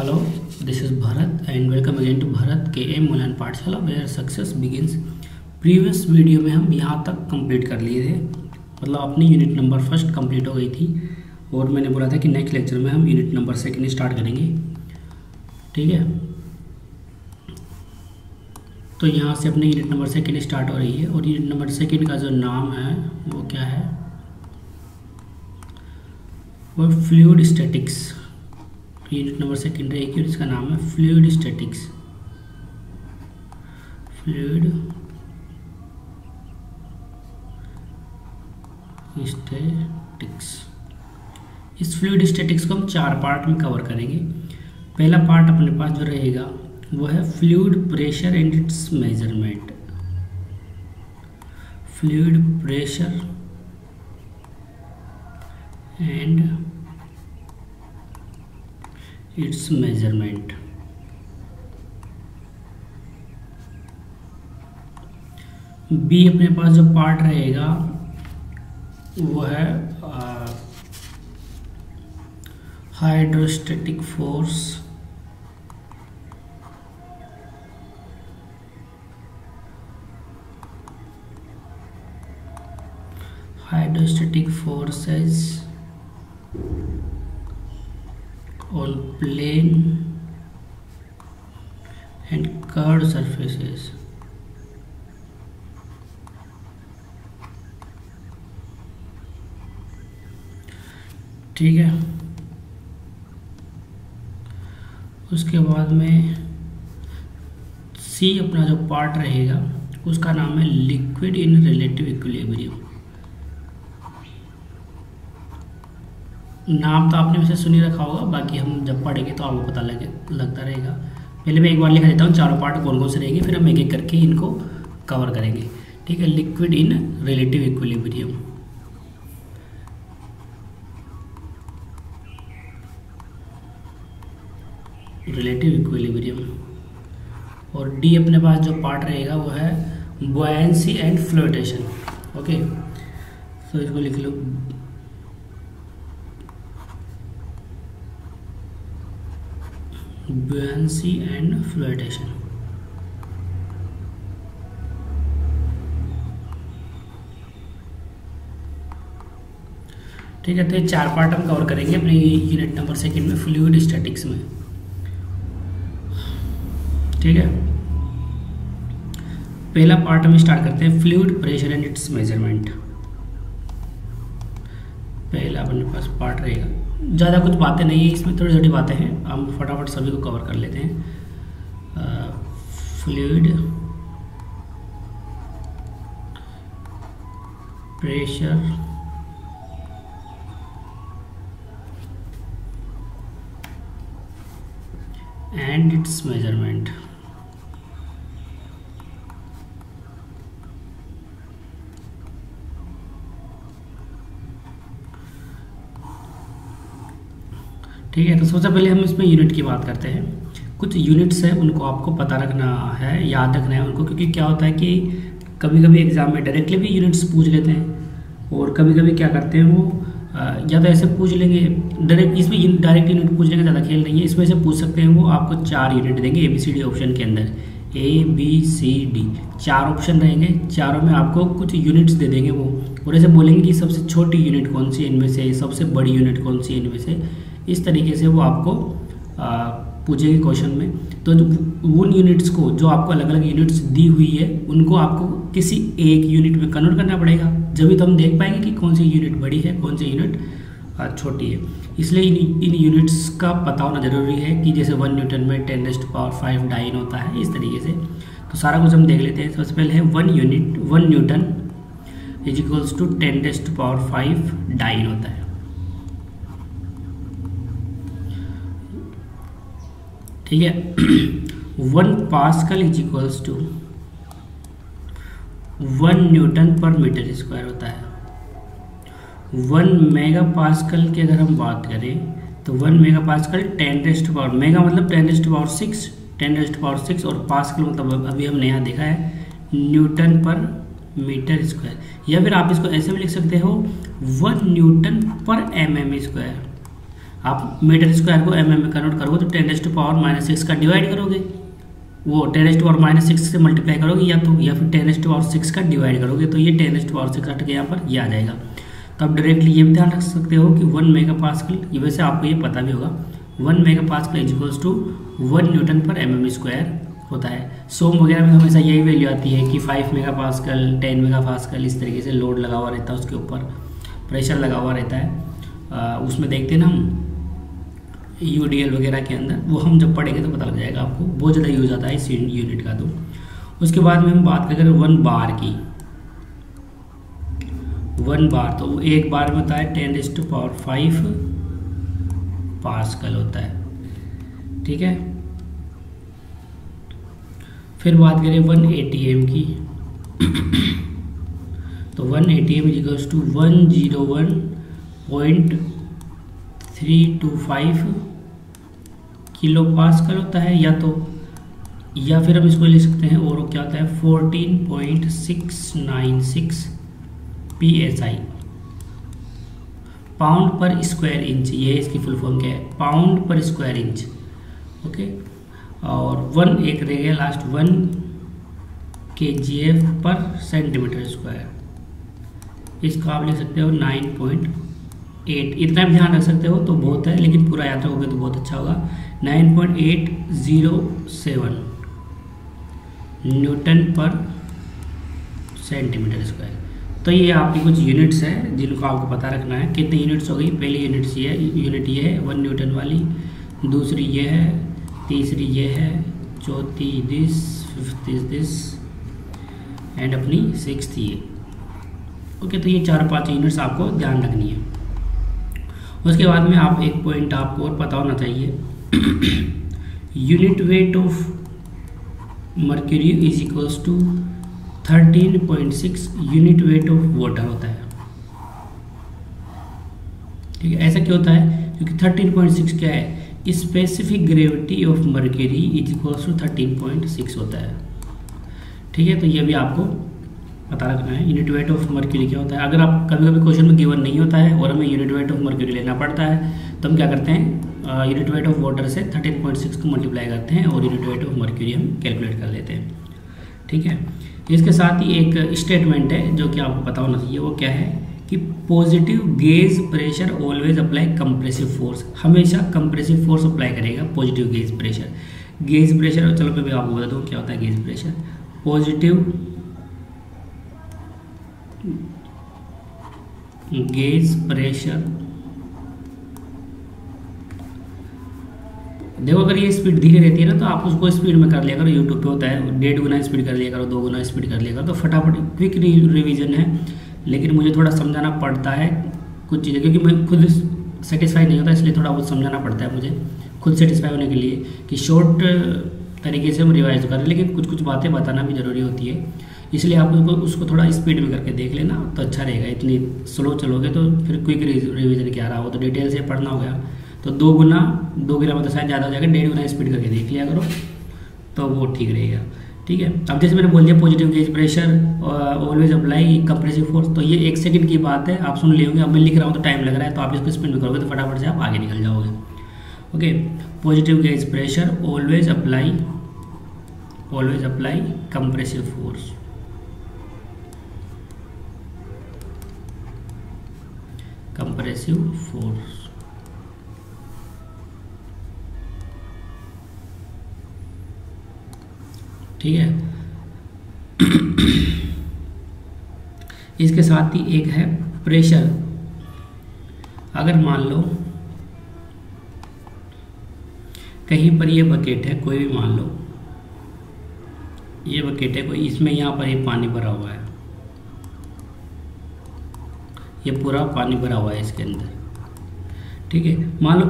Hello, this is Bharat and welcome again to Bharat KM online पाठशाला where success begins। Previous video में हम यहाँ तक complete कर लिए थे, मतलब अपनी यूनिट नंबर फर्स्ट कंप्लीट हो गई थी और मैंने बोला था कि नेक्स्ट लेक्चर में हम यूनिट नंबर सेकंड स्टार्ट करेंगे। ठीक है, तो यहाँ से अपनी यूनिट नंबर सेकंड स्टार्ट हो रही है और यूनिट नंबर सेकंड का जो नाम है वो क्या है, वो fluid statics. Unit number second रहेगी और इसका नाम है फ्लूइड स्टैटिक्स। फ्लूइड स्टैटिक्स, इस फ्लूइड स्टैटिक्स को हम 4 पार्ट में कवर करेंगे। पहला पार्ट अपने पास जो रहेगा वो है fluid pressure and its measurement. Fluid pressure and its measurement. B अपने पास जो पार्ट रहेगा वो है hydrostatic force, hydrostatic forces on plane and curved surfaces। ठीक है, उसके बाद में सी अपना जो पार्ट रहेगा उसका नाम है लिक्विड इन रिलेटिव इक्विलिब्रियम। नाम तो आपने वैसे सुनी रखा होगा, बाकी हम जब पढ़ेंगे तो आपको पता लगता रहेगा। पहले मैं एक बार लिखा देता हूँ चारों पार्ट कौन कौन से रहेंगे, फिर हम एक एक करके इनको कवर करेंगे। ठीक है, liquid in relative equilibrium, relative equilibrium. और डी अपने पास जो पार्ट रहेगा वो है बुयांसी एंड फ्लोटेशन। ओके, तो इसको लिख लो buoyancy and flotation। ठीक है, तो ये 4 पार्ट हम कवर करेंगे अपनी यूनिट नंबर सेकंड में फ्लूइड स्टैटिक्स में। ठीक है, पहला पार्ट हम स्टार्ट करते हैं fluid pressure and its measurement. पहला अपने पास पार्ट रहेगा, ज़्यादा कुछ बातें नहीं है इसमें, थोड़ी छोटी बातें हैं, हम फटाफट सभी को कवर कर लेते हैं। Fluid pressure and its measurement. ठीक है, तो सबसे पहले हम इसमें यूनिट की बात करते हैं। कुछ यूनिट्स हैं उनको आपको पता रखना है, याद रखना है उनको, क्योंकि क्या होता है कि कभी कभी एग्जाम में डायरेक्टली भी यूनिट्स पूछ लेते हैं और कभी कभी क्या करते हैं वो या तो ऐसे पूछ लेंगे डायरेक्ट, इसमें डायरेक्ट यूनिट पूछ लेंगे, ज़्यादा खेल नहीं है। इसमें से पूछ सकते हैं वो आपको 4 यूनिट देंगे ABCD ऑप्शन के अंदर, ABCD 4 ऑप्शन रहेंगे, चारों में आपको कुछ यूनिट्स दे देंगे वो, और ऐसे बोलेंगे कि सबसे छोटी यूनिट कौन सी इनमें से, सबसे बड़ी यूनिट कौन सी इनमें से, इस तरीके से वो आपको पूछेंगे क्वेश्चन में। तो उन यूनिट्स को, जो आपको अलग अलग यूनिट्स दी हुई है, उनको आपको किसी एक यूनिट में कन्वर्ट करना पड़ेगा, जब तो हम देख पाएंगे कि कौन सी यूनिट बड़ी है, कौन सी यूनिट छोटी है। इसलिए इन यूनिट्स का पता होना जरूरी है कि जैसे 1 न्यूटन में 10⁵ डाइन होता है, इस तरीके से। तो सारा कुछ हम देख लेते हैं। सबसे पहले है 1 newton is equals to 10⁵ dyne होता है। ठीक है, 1 pascal is equals to 1 newton per metre square होता है। 1 मेगा पास्कल की अगर हम बात करें तो 1 मेगा पास्कल 10⁻, मेगा मतलब 10⁶, 10⁶, और पास्कल मतलब अभी हमने यहाँ देखा है न्यूटन पर मीटर स्क्वायर, या फिर आप इसको ऐसे भी लिख सकते हो 1 न्यूटन पर mm स्क्वायर। आप मीटर स्क्वायर को mm में कन्वर्ट करोगे तो 10⁻⁻6 का डिवाइड करोगे, वो 10⁻⁻6 से मल्टीप्लाई करोगे या फिर 10⁻6 का डिवाइड करोगे, तो ये 10⁻6 हट के यहाँ पर ये आ जाएगा। तो आप डायरेक्टली ये भी ध्यान रख सकते हो कि 1 मेगापास्कल, ये वैसे आपको ये पता भी होगा, 1 megapascal is equals to 1 newton per mm square होता है। सोम वगैरह में हमेशा यही वैल्यू आती है कि 5 मेगापास्कल 10 मेगापास्कल इस तरीके से लोड लगा हुआ रहता है, उसके ऊपर प्रेशर लगा हुआ रहता है। उसमें देखते हैं ना हम UDL वगैरह के अंदर, वो हम जब पढ़ेंगे तो पता लग जाएगा आपको, बहुत ज़्यादा यूज आता है इस यूनिट का। तो उसके बाद में हम बात करें 1 बार की। 1 बार तो एक बार में होता है 10⁵ पास्कल होता है, ठीक है। फिर बात करें 1 ATM की, तो 1 ATM is equals to 101.325 kilo pascal होता है, या फिर हम इसको लिख सकते हैं और क्या होता है 14.696 PSI, पाउंड पर स्क्वायर इंच। ये इसकी फुल फॉर्म क्या है, पाउंड पर स्क्वायर इंच, ओके। और 1 एक रह गया लास्ट, 1 kgf पर सेंटीमीटर स्क्वायर, इसका आप लिख सकते हो 9.8। इतना भी ध्यान रख सकते हो तो बहुत है, लेकिन पूरा याद रखोगे तो बहुत अच्छा होगा। 9.807 न्यूटन पर सेंटीमीटर स्क्वायर। तो ये आपकी कुछ यूनिट्स है जिनको आपको पता रखना है। कितनी यूनिट्स हो गई, पहली यूनिट ये है 1 न्यूटन वाली, दूसरी ये है, तीसरी ये है, चौथी दिस, फिफ्थ दिस एंड अपनी 6th ये, ओके। तो ये 4-5 यूनिट्स आपको ध्यान रखनी है। उसके बाद में आप एक पॉइंट आपको और पता होना चाहिए, unit weight of mercury is equals to 13.6 unit weight of water होता है, ठीक है। ऐसा क्यों होता है, क्योंकि 13.6 क्या है, specific gravity of mercury is equals to 13.6 होता है, ठीक है। तो ये भी आपको पता रखना है, यूनिट वेट ऑफ मर्क्यूरी क्या होता है। अगर आप कभी कभी क्वेश्चन में गिवन नहीं होता है और हमें यूनिट वेट ऑफ मर्क्यूरी लेना पड़ता है, तो हम क्या करते हैं, यूनिट वेट ऑफ वाटर से 13.6 को मल्टीप्लाई करते हैं और यूनिट वेट ऑफ मर्क्यूरी हम कैलकुलेट कर लेते हैं, ठीक है। इसके साथ ही एक स्टेटमेंट है जो कि आपको पता होना चाहिए, वो क्या है कि positive gauge pressure always apply compressive force, हमेशा कंप्रेसिव फोर्स अप्लाई करेगा positive gauge pressure. Gauge pressure, चलो मैं भी आपको बता दूँ क्या होता है gauge pressure. Positive gauge pressure, देखो अगर ये स्पीड धीरे रहती है ना तो आप उसको स्पीड में कर लिया करो, यूट्यूब पे होता है 1.5 गुना स्पीड कर लिया करो, 2 गुना स्पीड कर लिया करो, तो फटाफट क्विक रिवीजन है। लेकिन मुझे थोड़ा समझाना पड़ता है कुछ चीज़ें, क्योंकि मैं खुद सेटिस्फाई नहीं होता, इसलिए थोड़ा बहुत समझाना पड़ता है मुझे खुद सेटिस्फाई होने के लिए कि शॉर्ट तरीके से हम रिवाइज करें, लेकिन कुछ कुछ बातें बताना भी ज़रूरी होती है। इसलिए आप उसको थोड़ा स्पीड में करके देख लेना तो अच्छा रहेगा। इतनी स्लो चलोगे तो फिर क्विक रिवीजन क्या रहा हो, तो डिटेल से पढ़ना हो गया तो 2 गुना मतलब शायद ज़्यादा हो जाएगा, 1.5 गुना स्पीड करके देख लिया करो तो वो ठीक रहेगा, ठीक है। अब जैसे मैंने बोल दिया positive gauge pressure always apply compressive force, तो ये 1 सेकंड की बात है, आप सुन लिए। अब मैं लिख रहा हूँ तो टाइम लग रहा है, तो आप इसको स्पीड में करोगे तो फटाफट से आप आगे निकल जाओगे, okay. Positive gauge pressure always apply compressive force, ठीक है। इसके साथ ही एक है प्रेशर। अगर मान लो कहीं पर ये बकेट है, कोई भी मान लो ये बकेट है कोई, इसमें यहाँ पर ये पानी भरा हुआ है, ये पूरा पानी भरा हुआ है इसके अंदर, ठीक है। मान लो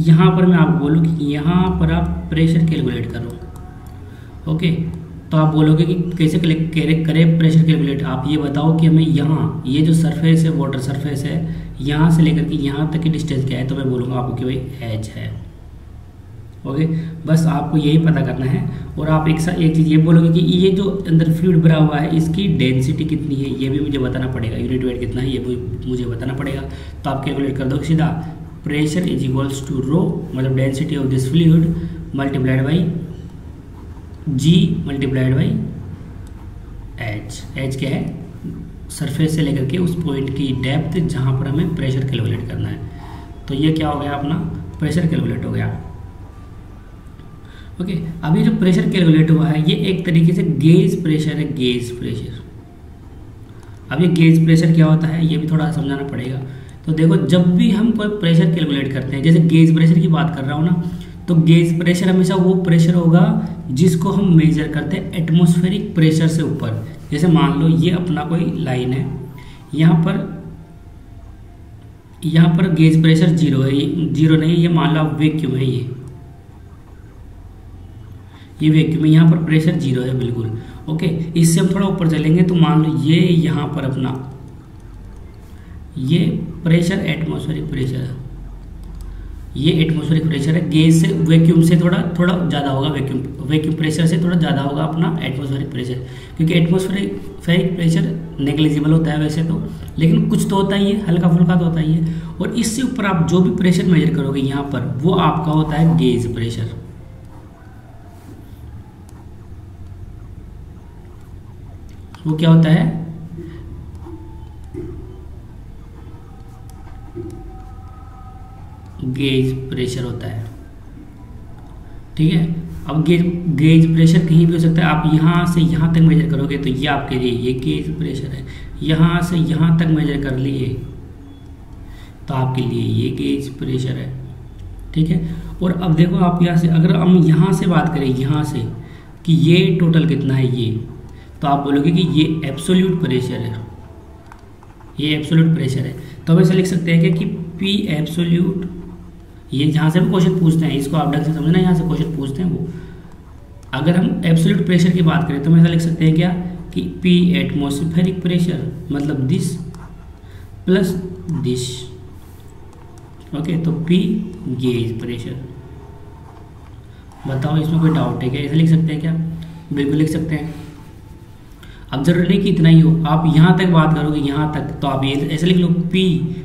यहाँ पर मैं आपको बोलूँ कि यहाँ पर आप प्रेशर कैलकुलेट करो, ओके। तो आप बोलोगे कि कैसे करें प्रेशर कैलकुलेट, आप ये बताओ कि हमें यहाँ ये जो सरफेस है, वाटर सरफेस है, यहाँ से लेकर के यहाँ तक की डिस्टेंस क्या है, तो मैं बोलूँगा आपको कि भाई एच है, ओके। बस आपको यही पता करना है। और आप एक चीज़ ये बोलोगे कि ये जो अंदर फ्लूइड भरा हुआ है इसकी डेंसिटी कितनी है, ये भी मुझे बताना पड़ेगा, यूनिट वेट कितना है ये भी मुझे बताना पड़ेगा। तो आप कैलकुलेट कर दो सीधा pressure is equals to rho, मतलब density of this fluid multiplied by g multiplied by h. H क्या है? सरफेस से लेकर के उस पॉइंट की डेप्थ जहाँ पर हमें प्रेशर कैलकुलेट करना है। तो ये क्या हो गया अपना प्रेशर कैलकुलेट हो गया। ओके, अभी जो प्रेशर कैलकुलेट हुआ है ये एक तरीके से गेज प्रेशर है, गेज प्रेशर। अब ये गेज प्रेशर क्या होता है ये भी थोड़ा समझाना पड़ेगा। तो देखो, जब भी हम कोई प्रेशर कैलकुलेट करते हैं, जैसे गेज प्रेशर की बात कर रहा हूँ ना, तो गेज प्रेशर हमेशा वो प्रेशर होगा जिसको हम मेजर करते हैं एटमॉस्फेरिक प्रेशर से ऊपर। जैसे मान लो ये अपना कोई लाइन है, यहाँ पर गेज प्रेशर जीरो है, जीरो नहीं, ये मान लो आप वैक्यूम है, ये वैक्यूम है, यहाँ पर प्रेशर जीरो है बिल्कुल। ओके, इससे हम थोड़ा ऊपर चलेंगे तो मान लो ये यहाँ पर अपना ये प्रेशर एटमॉस्फेरिक प्रेशर है, ये एटमॉस्फेरिक प्रेशर है। गेज से वैक्यूम से थोड़ा ज़्यादा होगा, वैक्यूम प्रेशर से थोड़ा ज़्यादा होगा अपना एटमॉस्फेरिक प्रेशर, क्योंकि एटमॉस्फेरिक प्रेशर नेग्लिजिबल होता है वैसे तो, लेकिन कुछ तो होता ही है, हल्का फुल्का तो होता ही है। और इससे ऊपर आप जो भी प्रेशर मेजर करोगे यहाँ पर, वो आपका होता है गेज प्रेशर। वो क्या होता है? गेज प्रेशर होता है। ठीक है, अब गेज प्रेशर कहीं भी हो सकता है। आप यहाँ से यहाँ तक मेजर करोगे तो ये आपके लिए ये गेज प्रेशर है, यहाँ से यहाँ तक मेजर कर लिए तो आपके लिए ये गेज प्रेशर है। ठीक है, और अब देखो आप यहाँ से, अगर हम यहाँ से बात करें यहाँ से कि ये टोटल कितना है ये, तो आप बोलोगे कि ये एब्सोल्यूट प्रेशर है, ये एब्सोल्यूट प्रेशर है। तो हम ऐसे लिख सकते हैं कि पी एब्सोल्यूट, ये जहाँ से भी क्वेश्चन पूछते हैं इसको आप ढंग से समझना, यहाँ से क्वेश्चन पूछते हैं वो, अगर हम एब्सोल्यूट प्रेशर की बात करें तो हम ऐसा लिख सकते हैं क्या कि पी एटमॉस्फेरिक प्रेशर मतलब दिस प्लस दिस। ओके, तो पी गेज प्रेशर। बताओ इसमें कोई डाउट है क्या? ऐसे लिख सकते हैं क्या? बिल्कुल लिख सकते हैं। अब जरूरी नहीं कि इतना ही हो, आप यहाँ तक बात करोगे यहाँ तक, तो आप ये ऐसे लिख लो P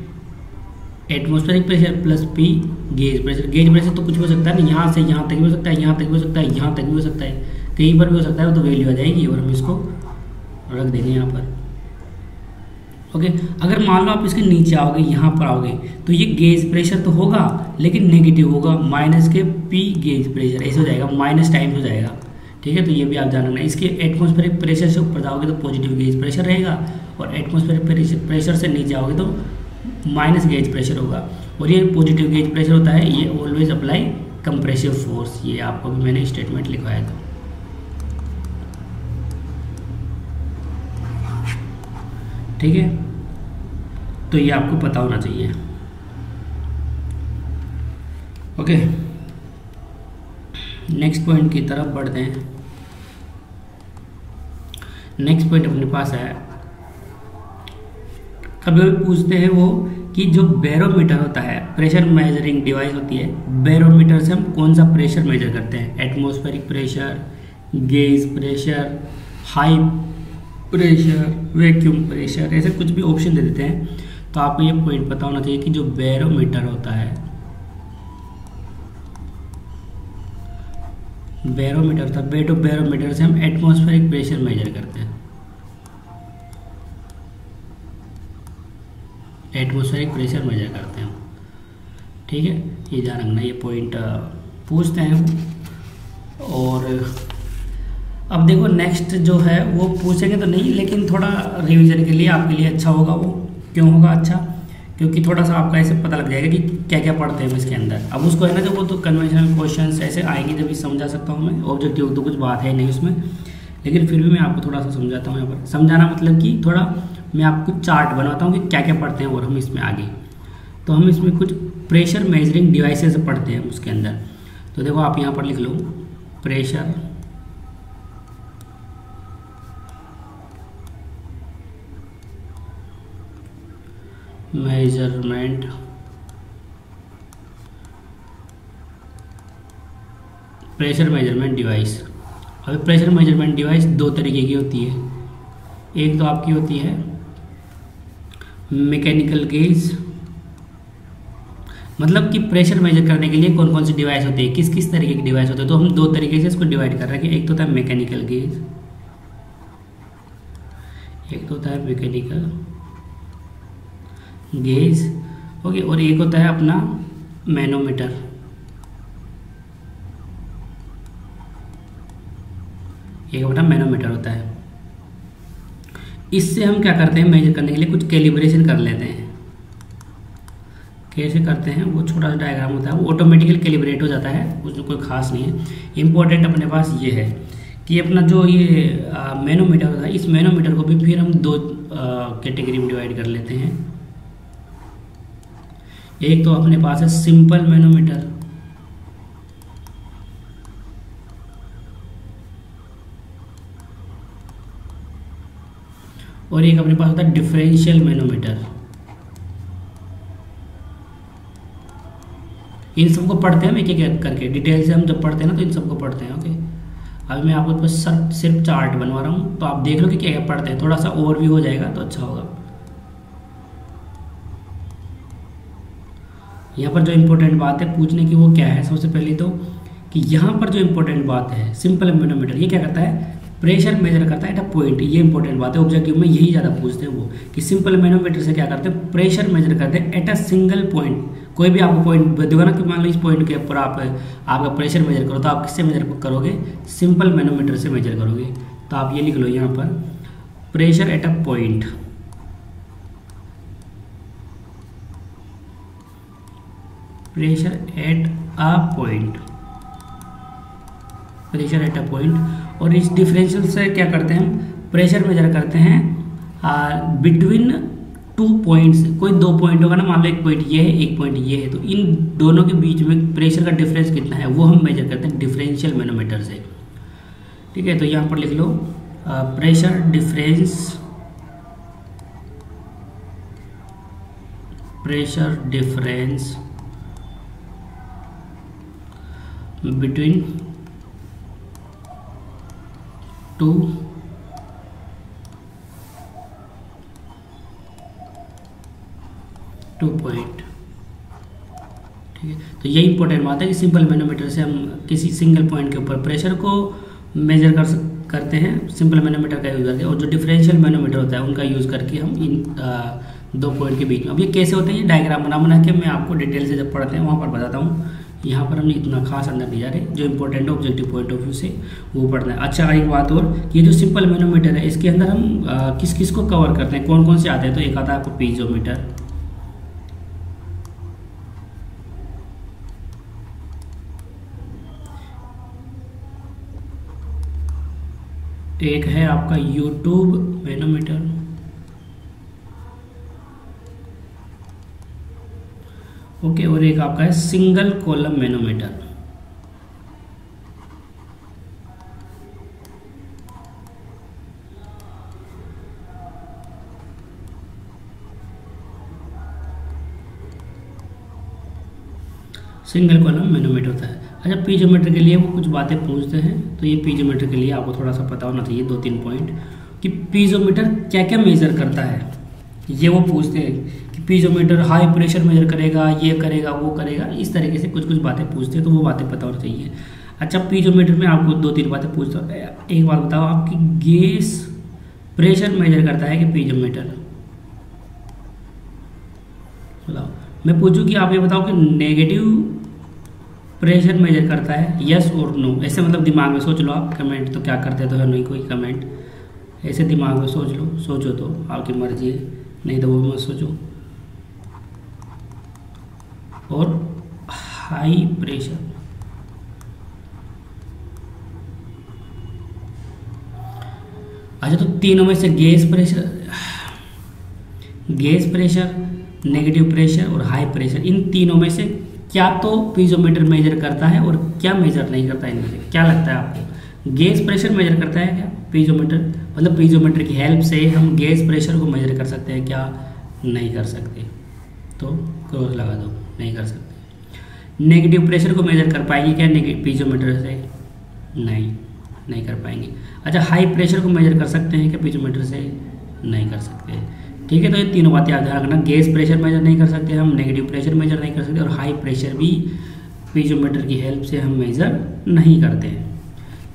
atmospheric pressure plus P gauge pressure. Gauge pressure तो कुछ भी हो सकता है ना, यहाँ से यहाँ तक भी हो सकता है, यहाँ तक भी हो सकता है, यहाँ तक भी हो सकता है, कहीं पर भी हो सकता है, वो तो वैल्यू आ जाएगी और हम इसको रख देंगे यहाँ पर। ओके, अगर मान लो आप इसके नीचे आओगे, यहाँ पर आओगे, तो ये गेज प्रेशर तो होगा लेकिन नेगेटिव होगा, माइनस के पी गेज प्रेशर ऐसे हो जाएगा, माइनस टाइम हो जाएगा। ठीक है, तो ये भी आप जान रखना। इसके एटमॉस्फेरिक प्रेशर से ऊपर जाओगे तो पॉजिटिव गेज प्रेशर रहेगा, और एटमॉस्फेरिक प्रेशर से नीचे आओगे तो माइनस गेज प्रेशर होगा। और ये पॉजिटिव गेज प्रेशर होता है, ये ऑलवेज अप्लाई कंप्रेसिव फोर्स। ये आपको भी मैंने स्टेटमेंट लिखवाया था। ठीक है, तो ये आपको पता होना चाहिए। ओके, नेक्स्ट पॉइंट की तरफ बढ़ते हैं। नेक्स्ट पॉइंट अपने पास है, कभी कभी पूछते हैं वो कि जो बैरोमीटर होता है, प्रेशर मेजरिंग डिवाइस होती है, बैरोमीटर से हम कौन सा प्रेशर मेजर करते हैं? Atmospheric pressure, gauge pressure, high pressure, vacuum pressure, ऐसे कुछ भी ऑप्शन दे देते हैं। तो आपको ये पॉइंट पता होना चाहिए कि जो बैरोमीटर होता है, बैरोमीटर था, बैरोमीटर से हम एटमॉस्फेरिक प्रेशर मेजर करते हैं, एटमॉस्फेरिक प्रेशर मेजर करते हैं। ठीक है, ये ध्यान रखना, ये पॉइंट पूछते हैं। और अब देखो नेक्स्ट जो है वो पूछेंगे तो नहीं, लेकिन थोड़ा रिवीजन के लिए आपके लिए अच्छा होगा। वो क्यों होगा अच्छा? क्योंकि थोड़ा सा आपका ऐसे पता लग जाएगा कि क्या क्या पढ़ते हैं इसके अंदर। अब उसको है ना, जब वो तो कन्वेंशनल क्वेश्चंस ऐसे आएंगे जब भी समझा सकता हूँ मैं। ऑब्जेक्टिव तो कुछ बात है नहीं उसमें, लेकिन फिर भी मैं आपको थोड़ा सा समझाता हूँ। यहाँ पर समझाना मतलब कि थोड़ा मैं आपको चार्ट बनाता हूँ कि क्या क्या पढ़ते हैं और हम इसमें आगे। तो हम इसमें कुछ प्रेशर मेजरिंग डिवाइसेस पढ़ते हैं उसके अंदर। तो देखो आप यहाँ पर लिख low pressure measurement pressure measurement device. अब प्रेशर मेजरमेंट डिवाइस दो तरीके की होती है। एक तो आपकी होती है मैकेनिकल गेज, मतलब कि प्रेशर मेजर करने के लिए कौन कौन सी डिवाइस होती है, किस किस तरीके की डिवाइस होती है। तो हम दो तरीके से इसको डिवाइड कर रहे हैं कि एक तो होता है मैकेनिकल गेज, एक तो होता है मैकेनिकल गेज, ओके, और एक होता है अपना मैनोमीटर। एक अपना मैनोमीटर होता है। इससे हम क्या करते हैं, मेजर करने के लिए कुछ कैलिब्रेशन कर लेते हैं। कैसे करते हैं, वो छोटा सा डायग्राम होता है, वो ऑटोमेटिकली कैलिब्रेट हो जाता है, उसमें कोई खास नहीं है। इम्पोर्टेंट अपने पास ये है कि अपना जो ये मैनोमीटर होता है, इस मैनोमीटर को भी फिर हम दो कैटेगरी में डिवाइड कर लेते हैं। एक तो अपने पास है सिंपल मैनोमीटर, और एक अपने पास होता है डिफरेंशियल मैनोमीटर। इन सबको पढ़ते हैं हम एक एक करके, डिटेल से हम जब पढ़ते हैं ना तो इन सबको पढ़ते हैं, ओके। अभी मैं आपको बस सिर्फ चार्ट बनवा रहा हूँ, तो आप देख लो कि क्या क्या पढ़ते हैं, थोड़ा सा ओवरव्यू हो जाएगा तो अच्छा होगा। यहाँ पर जो इम्पोर्टेंट बात है पूछने की वो क्या है, सबसे पहले तो कि यहाँ पर जो इम्पोर्टेंट बात है, सिंपल मैनोमीटर ये क्या करता है, प्रेशर मेजर करता है एट अ पॉइंट। ये इंपॉर्टेंट बात है, ऑब्जेक्टिव में यही ज़्यादा पूछते हैं वो, कि सिंपल मैनोमीटर से क्या करते हैं, प्रेशर मेजर करते हैं एट अ सिंगल पॉइंट। कोई भी आपको पॉइंट देगा ना कि मान लो इस पॉइंट के ऊपर आपका प्रेशर मेजर करो, तो आप किससे मेजर करोगे, सिंपल मैनोमीटर से मेजर करोगे। तो आप ये लिख लो यहाँ पर, pressure at a point, pressure at a point, pressure at a point. और इस डिफरेंशियल से क्या करते हैं, हम प्रेशर मेजर करते हैं बिटवीन टू पॉइंट्स। कोई दो पॉइंट होगा ना, मान लो एक पॉइंट ये है, एक पॉइंट ये है, तो इन दोनों के बीच में प्रेशर का डिफरेंस कितना है वो हम मेजर करते हैं डिफरेंशियल मैनोमीटर से, ठीक है। तो यहाँ पर लिख low pressure difference, pressure difference between two point, ठीक है। तो यही इंपॉर्टेंट बात है कि सिंपल मैनोमीटर से हम किसी सिंगल पॉइंट के ऊपर प्रेशर को मेजर करते हैं सिंपल मैनोमीटर का यूज़ करके, और जो डिफरेंशियल मैनोमीटर होता है उनका यूज़ करके हम इन दो पॉइंट के बीच में। अब ये कैसे होते हैं, ये डायग्राम बना के मैं आपको डिटेल से जब पढ़ते हैं वहाँ पर बताता हूँ। यहाँ पर हम इतना खास अंदर नहीं जा रहे, जो इंपॉर्टेंट है ऑब्जेक्टिव पॉइंट ऑफ व्यू से वो पढ़ना है। अच्छा, एक बात और, ये जो सिंपल मैनोमीटर है इसके अंदर हम किस किस को कवर करते हैं, कौन कौन से आते हैं। तो एक आता है आपको पीजोमीटर, एक है आपका यूट्यूब मैनोमीटर, ओके, और एक आपका है single column manometer. Single column manometer होता है। अच्छा, पीजोमीटर के लिए वो कुछ बातें पूछते हैं, तो ये पीजोमीटर के लिए आपको थोड़ा सा पता होना चाहिए, 2-3 पॉइंट, कि पीजोमीटर क्या क्या मेजर करता है। ये वो पूछते हैं कि पीजोमीटर हाई प्रेशर मेजर करेगा, ये करेगा, वो करेगा, इस तरीके से कुछ कुछ बातें पूछते हैं, तो वो बातें पता होना चाहिए। अच्छा, पीजोमीटर में आपको 2-3 बातें पूछता हूँ। एक बात बताओ, आपकी गैस प्रेशर मेजर करता है कि पीजोमीटर, बताओ। मैं पूछूं कि आप ये बताओ कि नेगेटिव प्रेशर मेजर करता है, यस और नो। ऐसे मतलब दिमाग में सोच लो आप, कमेंट तो क्या करते तो है नहीं कोई कमेंट, ऐसे दिमाग में सोच लो, सोचो तो आपकी मर्जी है, नहीं तो वो मत सोचो। और हाई प्रेशर, अच्छा, तो तीनों में से गैस प्रेशर, नेगेटिव प्रेशर और हाई प्रेशर, इन तीनों में से क्या तो पीजोमीटर मेजर करता है और क्या मेजर नहीं करता है। इनमें से क्या लगता है आपको, गैस प्रेशर मेजर करता है क्या पीजोमीटर, मतलब पीजोमीटर की हेल्प से हम गैस प्रेशर को मेजर कर सकते हैं क्या, नहीं कर सकते, तो क्रॉस लगा दो, नहीं कर सकते। नेगेटिव प्रेशर को मेजर कर पाएंगे क्या पीजोमीटर से, नहीं कर पाएंगे। अच्छा, हाई प्रेशर को मेजर कर सकते हैं क्या पीजोमीटर से, नहीं कर सकते। ठीक है, तो ये तीनों बातें याद रखना। गैस प्रेशर मेजर नहीं कर सकते हम, नेगेटिव प्रेशर मेजर नहीं कर सकते, और हाई प्रेशर भी पीजोमीटर की हेल्प से हम मेजर नहीं करते हैं।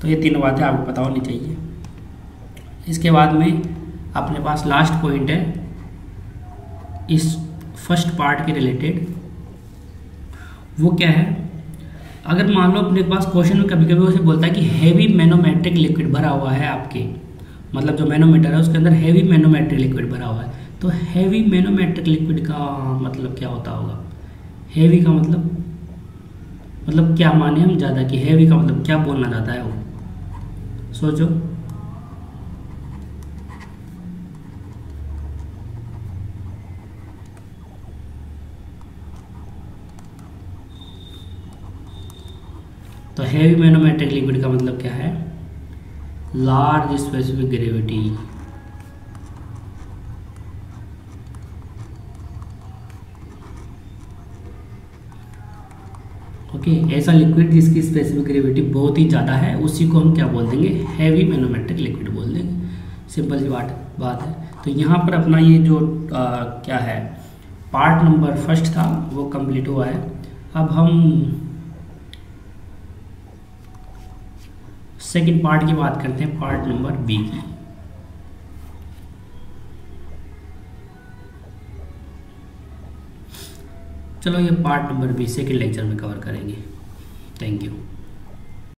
तो ये तीनों बातें आपको पता होनी चाहिए। इसके बाद में अपने पास लास्ट पॉइंट है इस फर्स्ट पार्ट के रिलेटेड। वो क्या है, अगर मान लो अपने पास क्वेश्चन में कभी कभी उसे बोलता है कि हैवी मैनोमेट्रिक लिक्विड भरा हुआ है आपके, मतलब जो मैनोमीटर है उसके अंदर हैवी मैनोमेट्रिक लिक्विड भरा हुआ है, तो हैवी मैनोमेट्रिक लिक्विड का मतलब क्या होता होगा? हैवी का मतलब क्या माने हम ज़्यादा, कि हैवी का मतलब क्या बोलना चाहता है वो, सोचो। तो हैवी मैनोमेट्रिक लिक्विड का मतलब क्या है? Large specific gravity. ओके, ऐसा लिक्विड जिसकी स्पेसिफिक ग्रेविटी बहुत ही ज़्यादा है, उसी को हम क्या बोल देंगे? हैवी मैनोमेट्रिक लिक्विड बोल देंगे। सिंपल सी बात है। तो यहाँ पर अपना ये जो क्या है, पार्ट नंबर फर्स्ट था वो कंप्लीट हुआ है। अब हम सेकंड पार्ट की बात करते हैं, पार्ट नंबर बी की। चलो ये part number B second lecture में कवर करेंगे। Thank you.